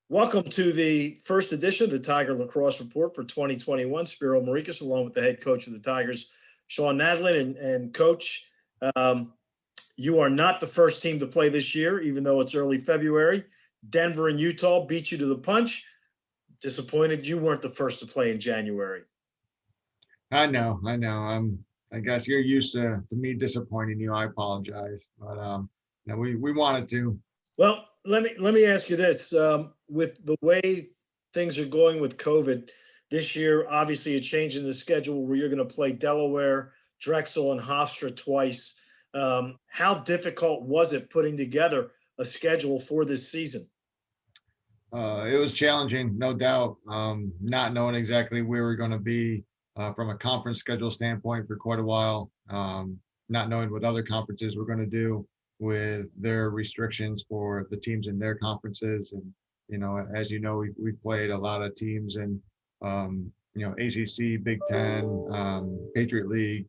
Welcome to the first edition of the Tiger Lacrosse Report for 2021. Spiro Morekas, along with the head coach of the Tigers, Shawn Nadelen. And coach, um, you are not the first team to play this year, even though it's early February. Denver and Utah beat you to the punch. Disappointed you weren't the first to play in January. I know. I guess you're used to me disappointing you. I apologize, but we wanted to. Well, let me ask you this: with the way things are going with COVID this year, obviously a change in the schedule where you're going to play Delaware, Drexel, and Hofstra twice. How difficult was it putting together a schedule for this season? It was challenging, no doubt. Not knowing exactly where we're going to be from a conference schedule standpoint for quite a while. Not knowing what other conferences were going to do with their restrictions for the teams in their conferences, and as you know, we've played a lot of teams in ACC, Big Ten, Patriot League,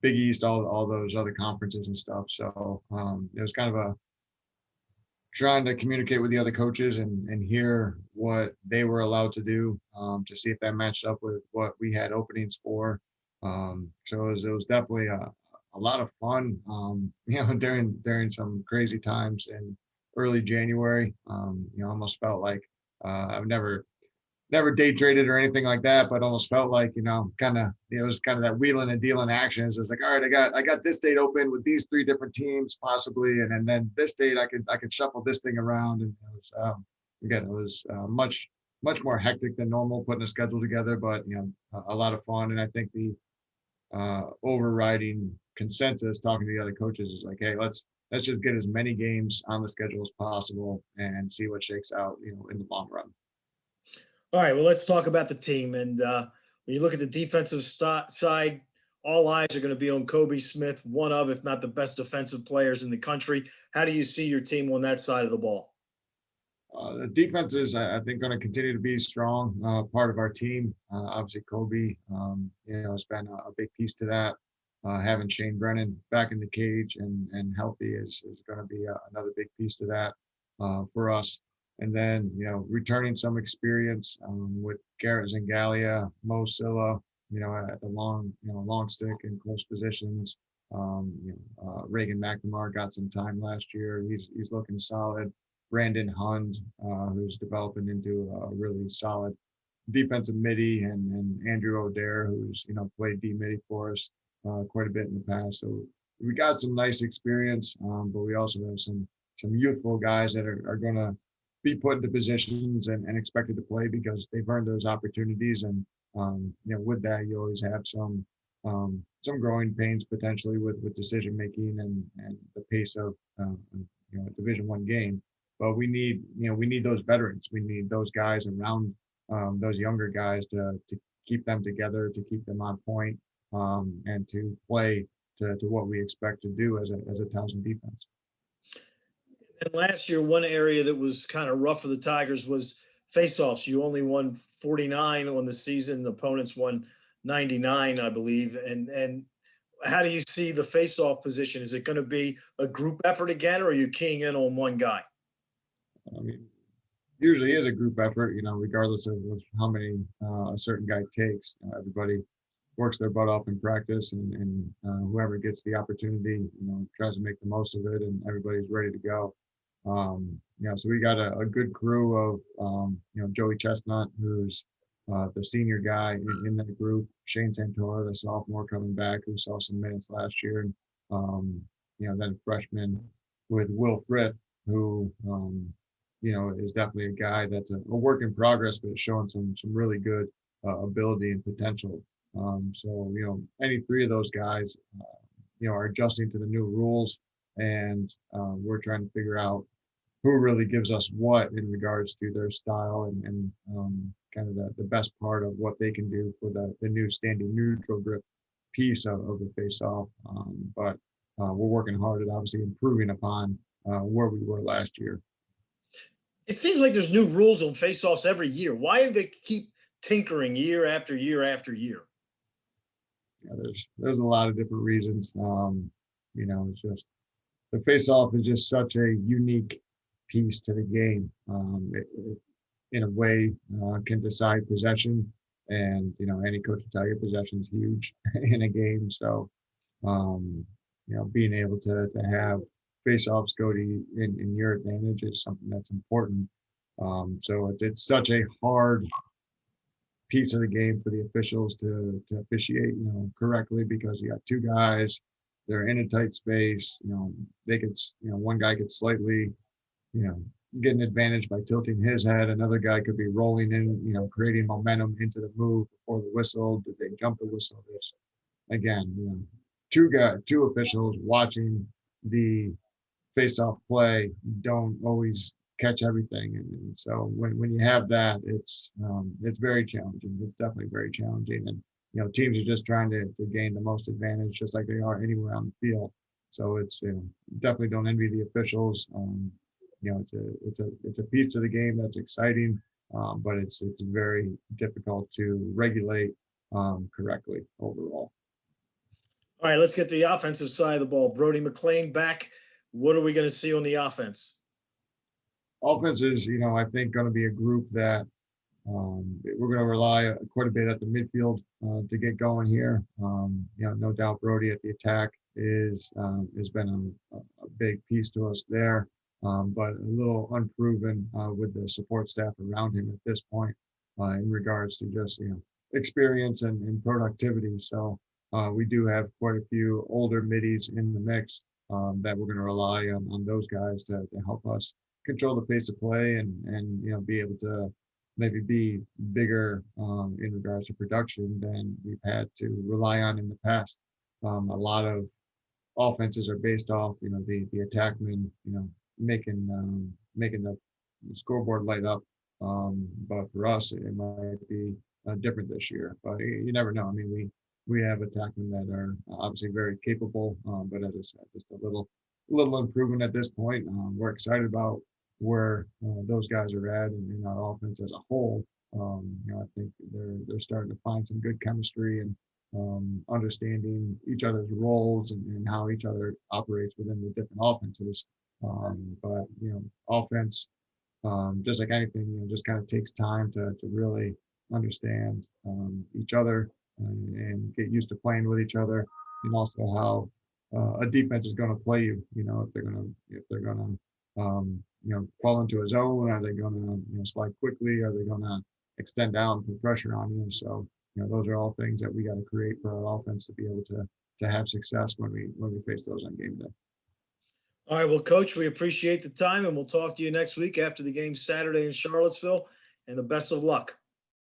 Big East, all those other conferences and stuff. So it was kind of a trying to communicate with the other coaches and hear what they were allowed to do to see if that matched up with what we had openings for. So it was definitely a lot of fun, during some crazy times in early January. Almost felt like I've never day traded or anything like that, but almost felt like, kind of, it was kind of that wheeling and dealing action. It's just like, all right, I got this date open with these three different teams possibly. And then this date I could shuffle this thing around. And it was, again, it was much more hectic than normal putting a schedule together, but, a lot of fun. And I think the overriding consensus talking to the other coaches is like, hey, let's just get as many games on the schedule as possible and see what shakes out, in the long run. All right, well, let's talk about the team. And when you look at the defensive side, all eyes are going to be on Kobe Smith, one of, if not the best defensive players in the country. How do you see your team on that side of the ball? The defense is, I think, going to continue to be strong part of our team. Obviously, Kobe, has been a big piece to that. Having Shane Brennan back in the cage and healthy is going to be another big piece to that for us. And then, returning some experience with Garrett Zangalia, Mo Silla, at the long stick and close positions. Reagan McNamara got some time last year. He's looking solid. Brandon Hund, who's developing into a really solid defensive midi, and Andrew O'Dare, who's played D midi for us quite a bit in the past. So we got some nice experience, but we also have some youthful guys that are going to be put into positions and expected to play because they've earned those opportunities. And with that, you always have some growing pains potentially with decision making and the pace of a Division I game. But we need those veterans. We need those guys around those younger guys to keep them together, to keep them on point, and to play to what we expect to do as a Towson defense. And last year, one area that was kind of rough for the Tigers was faceoffs. You only won 49 on the season. The opponents won 99, I believe. And how do you see the faceoff position? Is it going to be a group effort again, or are you keying in on one guy? I mean, usually is a group effort, regardless of how many a certain guy takes. Everybody works their butt off in practice, and whoever gets the opportunity, tries to make the most of it, and everybody's ready to go. So we got a good crew of, Joey Chestnut, who's the senior guy in that group, Shane Santora, the sophomore coming back, who saw some minutes last year, and then freshman with Will Frith, who is definitely a guy that's a work in progress, but is showing some really good ability and potential. So any three of those guys, are adjusting to the new rules, and we're trying to figure out who really gives us what in regards to their style and kind of the best part of what they can do for the new standing neutral grip piece of the face-off. But we're working hard at obviously improving upon where we were last year. It seems like there's new rules on face-offs every year. Why do they keep tinkering year after year after year? Yeah, there's a lot of different reasons. It's just the face-off is just such a unique piece to the game. In a way, can decide possession, and any coach will tell you possession is huge in a game. So, being able to have face-offs go to you in your advantage is something that's important. So it's such a hard piece of the game for the officials to officiate, correctly, because you got two guys, they're in a tight space. They could, one guy could slightly, you know, get an advantage by tilting his head. Another guy could be rolling in, creating momentum into the move before the whistle. Did they jump the whistle? This again, two officials watching the face-off play don't always catch everything, and so when you have that, it's very challenging. It's definitely very challenging, and teams are just trying to gain the most advantage, just like they are anywhere on the field. So it's definitely don't envy the officials. It's a piece to the game that's exciting, but it's very difficult to regulate correctly overall. All right, let's get the offensive side of the ball. Brody McLean back. What are we going to see on the offense? Offense is, I think, going to be a group that we're going to rely quite a bit at the midfield to get going here. No doubt Brody at the attack has been a big piece to us there, but a little unproven with the support staff around him at this point in regards to just experience and productivity. So we do have quite a few older middies in the mix that we're going to rely on those guys to help us control the pace of play and be able to maybe be bigger in regards to production than we've had to rely on in the past. A lot of offenses are based off, the attackman, making the scoreboard light up. But for us, it might be different this year. But you never know. I mean, we have attackmen that are obviously very capable, but as I said, just a little improvement at this point. We're excited about where those guys are at in our offense as a whole. I think they're starting to find some good chemistry and understanding each other's roles and how each other operates within the different offenses. But offense, just like anything, just kind of takes time to really understand each other and get used to playing with each other, and also how a defense is going to play you. If they're going to fall into a zone, are they going to slide quickly? Are they going to extend down and put pressure on you? So those are all things that we got to create for our offense to be able to have success when we face those on game day. All right, well, Coach, we appreciate the time, and we'll talk to you next week after the game Saturday in Charlottesville, and the best of luck.